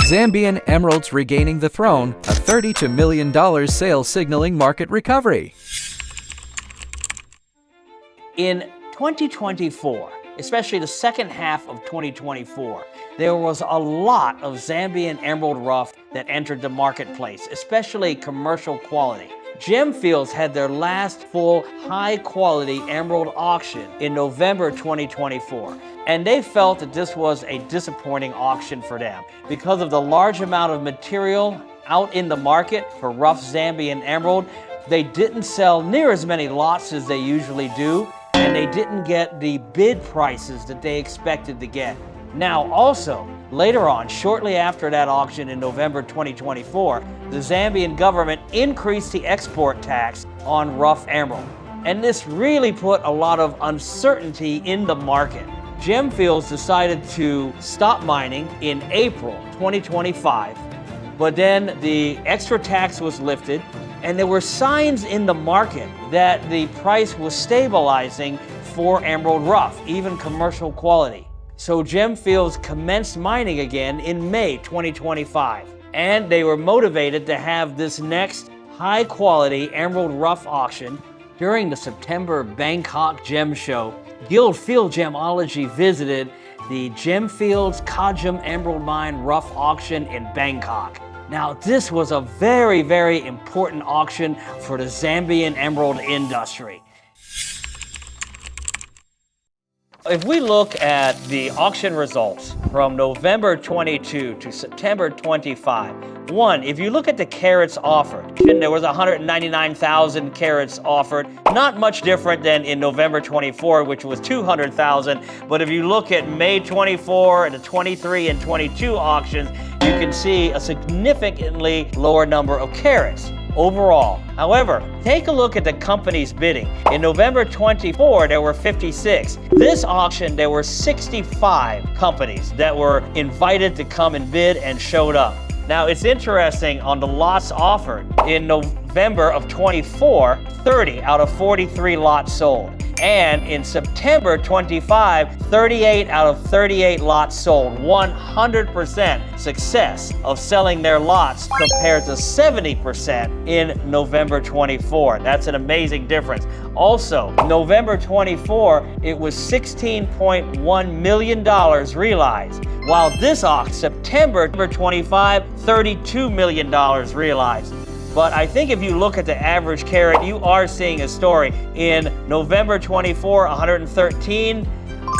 Zambian emeralds regaining the throne, a $32 million sale signaling market recovery. In 2024, especially the second half of 2024, there was a lot of Zambian emerald rough that entered the marketplace, especially commercial quality. Gemfields had their last full high-quality emerald auction in November 2024, and they felt that this was a disappointing auction for them. Because of the large amount of material out in the market for rough Zambian emerald, they didn't sell near as many lots as they usually do, and they didn't get the bid prices that they expected to get. Now also, later on, shortly after that auction in November 2024, the Zambian government increased the export tax on rough emerald. And this really put a lot of uncertainty in the market. Gemfields decided to stop mining in April 2025, but then the extra tax was lifted, and there were signs in the market that the price was stabilizing for emerald rough, even commercial quality. So Gemfields commenced mining again in May 2025, and they were motivated to have this next high-quality emerald rough auction. During the September Bangkok Gem Show, Guild Field Gemology visited the Gemfields Kajam Emerald Mine Rough Auction in Bangkok. Now, this was a very, very important auction for the Zambian emerald industry. If we look at the auction results from November 22 to September 25, if you look at the carats offered, there was 199,000 carats offered, not much different than in November 24, which was 200,000. But if you look at May 24 and the 23 and 22 auctions, you can see a significantly lower number of carats overall. However, take a look at the companies bidding. In November 24, there were 56. This auction, there were 65 companies that were invited to come and bid and showed up. Now, it's interesting, on the lots offered in November of 24, 30 out of 43 lots sold. And in September 25, 38 out of 38 lots sold. 100% success of selling their lots compared to 70% in November 24. That's an amazing difference. Also, November 24, it was $16.1 million realized, while this auction, September 25, $32 million realized. But I think if you look at the average carat, you are seeing a story. In November 24, 113.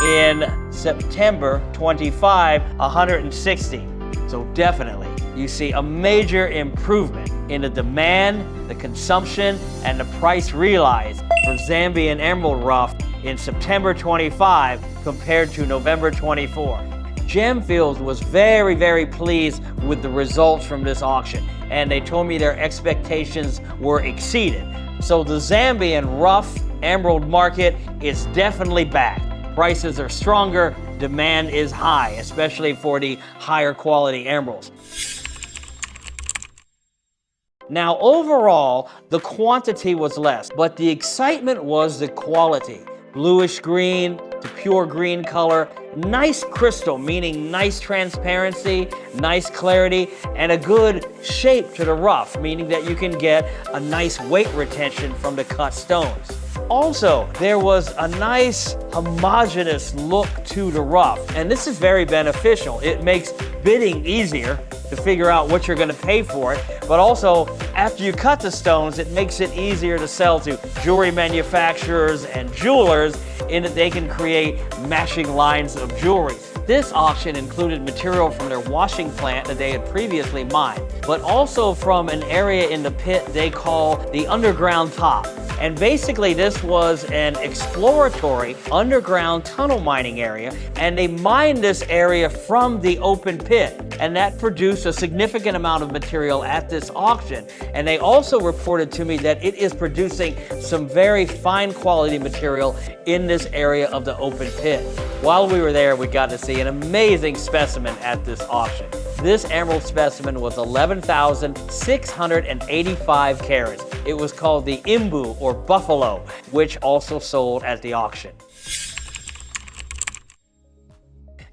In September 25, 160. So definitely, you see a major improvement in the demand, the consumption, and the price realized for Zambian emerald rough in September 25 compared to November 24. Gemfields was very, very pleased with the results from this auction, and they told me their expectations were exceeded. So the Zambian rough emerald market is definitely back. Prices are stronger, demand is high, especially for the higher quality emeralds. Now overall, the quantity was less, but the excitement was the quality. Bluish green to pure green color, nice crystal, meaning nice transparency, nice clarity, and a good shape to the rough, meaning that you can get a nice weight retention from the cut stones. Also, there was a nice homogeneous look to the rough, and this is very beneficial. It makes bidding easier to figure out what you're going to pay for it, but also after you cut the stones, it makes it easier to sell to jewelry manufacturers and jewelers in that they can create matching lines of jewelry. This auction included material from their washing plant that they had previously mined, but also from an area in the pit they call the underground top. And basically this was an exploratory underground tunnel mining area, and they mined this area from the open pit, and that produced a significant amount of material at this auction. And they also reported to me that it is producing some very fine quality material in this area of the open pit. While we were there, we got to see an amazing specimen at this auction. This emerald specimen was 11,685 carats. It was called the Imbu, or Buffalo, which also sold at the auction.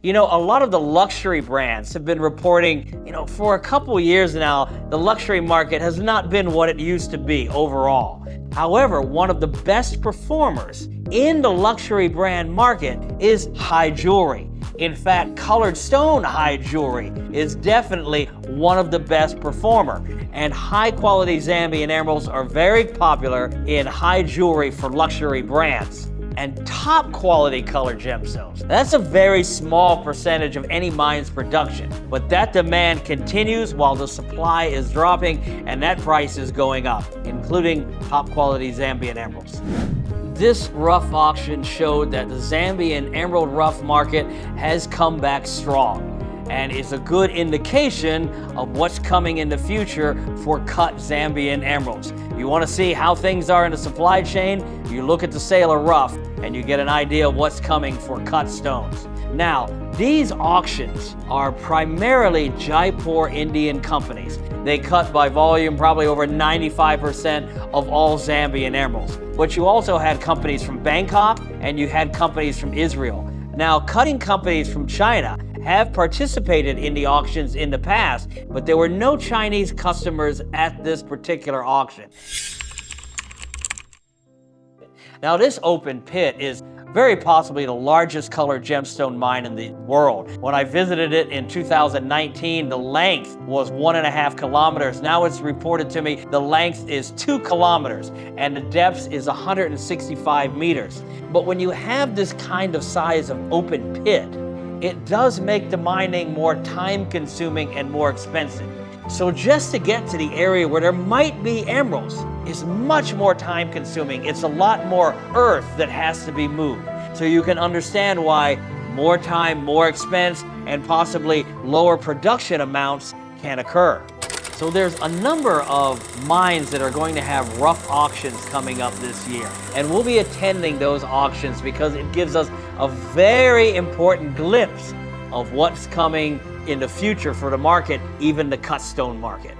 You know, a lot of the luxury brands have been reporting, for a couple years now, the luxury market has not been what it used to be overall. However, one of the best performers in the luxury brand market is high jewelry. In fact, colored stone high jewelry is definitely one of the best performer. And high quality Zambian emeralds are very popular in high jewelry for luxury brands. And top quality colored gemstones. That's a very small percentage of any mine's production, but that demand continues while the supply is dropping and that price is going up, including top quality Zambian emeralds. This rough auction showed that the Zambian emerald rough market has come back strong and is a good indication of what's coming in the future for cut Zambian emeralds. You want to see how things are in the supply chain? You look at the sale of rough and you get an idea of what's coming for cut stones. Now, these auctions are primarily Jaipur Indian companies. They cut by volume probably over 95% of all Zambian emeralds. But you also had companies from Bangkok and you had companies from Israel. Now, cutting companies from China have participated in the auctions in the past, but there were no Chinese customers at this particular auction. Now, this open pit is very possibly the largest colored gemstone mine in the world. When I visited it in 2019, the length was 1.5 kilometers. Now it's reported to me the length is 2 kilometers and the depth is 165 meters. But when you have this kind of size of open pit, it does make the mining more time-consuming and more expensive. So just to get to the area where there might be emeralds is much more time-consuming. It's a lot more earth that has to be moved. So you can understand why more time, more expense, and possibly lower production amounts can occur. So there's a number of mines that are going to have rough auctions coming up this year. And we'll be attending those auctions because it gives us a very important glimpse of what's coming in the future for the market, even the cut stone market.